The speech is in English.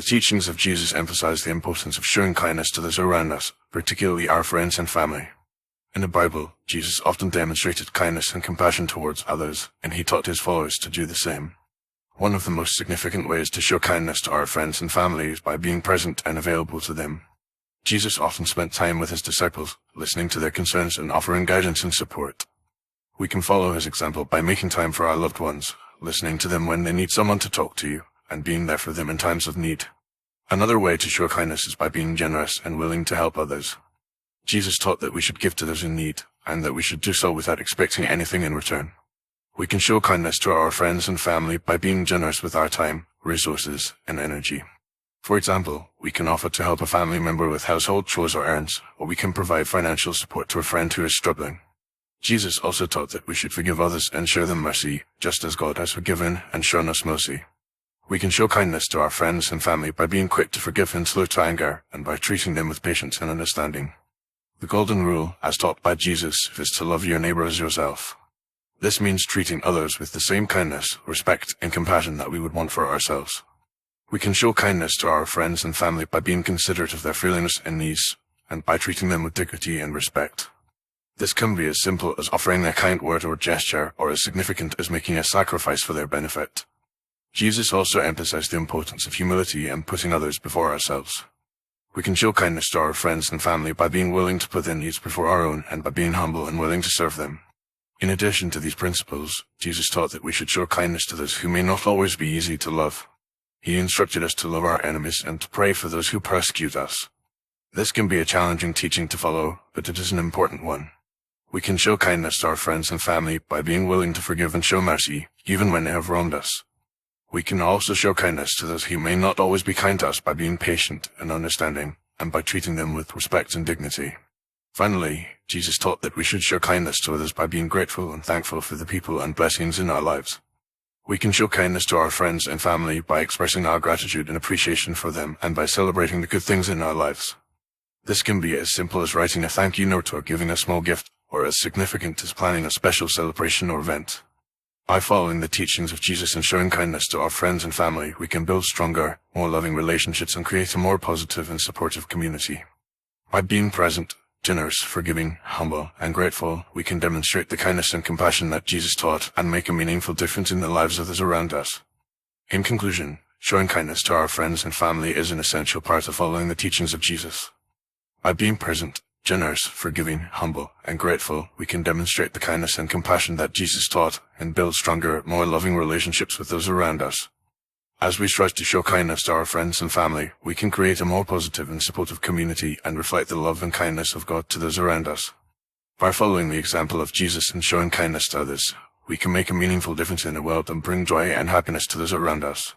The teachings of Jesus emphasize the importance of showing kindness to those around us, particularly our friends and family. In the Bible, Jesus often demonstrated kindness and compassion towards others, and he taught his followers to do the same. One of the most significant ways to show kindness to our friends and family is by being present and available to them. Jesus often spent time with his disciples, listening to their concerns and offering guidance and support. We can follow his example by making time for our loved ones, listening to them when they need someone to talk to, and being there for them in times of need. Another way to show kindness is by being generous and willing to help others. Jesus taught that we should give to those in need, and that we should do so without expecting anything in return. We can show kindness to our friends and family by being generous with our time, resources, and energy. For example, we can offer to help a family member with household chores or errands, or we can provide financial support to a friend who is struggling. Jesus also taught that we should forgive others and show them mercy, just as God has forgiven and shown us mercy. We can show kindness to our friends and family by being quick to forgive and slow to anger, and by treating them with patience and understanding. The golden rule, as taught by Jesus, is to love your neighbor as yourself. This means treating others with the same kindness, respect, and compassion that we would want for ourselves. We can show kindness to our friends and family by being considerate of their feelings and needs, and by treating them with dignity and respect. This can be as simple as offering a kind word or gesture, or as significant as making a sacrifice for their benefit. Jesus also emphasized the importance of humility and putting others before ourselves. We can show kindness to our friends and family by being willing to put their needs before our own, and by being humble and willing to serve them. In addition to these principles, Jesus taught that we should show kindness to those who may not always be easy to love. He instructed us to love our enemies and to pray for those who persecute us. This can be a challenging teaching to follow, but it is an important one. We can show kindness to our friends and family by being willing to forgive and show mercy, even when they have wronged us. We can also show kindness to those who may not always be kind to us by being patient and understanding, and by treating them with respect and dignity. Finally, Jesus taught that we should show kindness to others by being grateful and thankful for the people and blessings in our lives. We can show kindness to our friends and family by expressing our gratitude and appreciation for them, and by celebrating the good things in our lives. This can be as simple as writing a thank you note or giving a small gift, or as significant as planning a special celebration or event. By following the teachings of Jesus and showing kindness to our friends and family, we can build stronger, more loving relationships and create a more positive and supportive community. By being present, generous, forgiving, humble, and grateful, we can demonstrate the kindness and compassion that Jesus taught and make a meaningful difference in the lives of those around us. In conclusion, showing kindness to our friends and family is an essential part of following the teachings of Jesus. By being present, generous, forgiving, humble, and grateful, we can demonstrate the kindness and compassion that Jesus taught and build stronger, more loving relationships with those around us. As we strive to show kindness to our friends and family, we can create a more positive and supportive community and reflect the love and kindness of God to those around us. By following the example of Jesus and showing kindness to others, we can make a meaningful difference in the world and bring joy and happiness to those around us.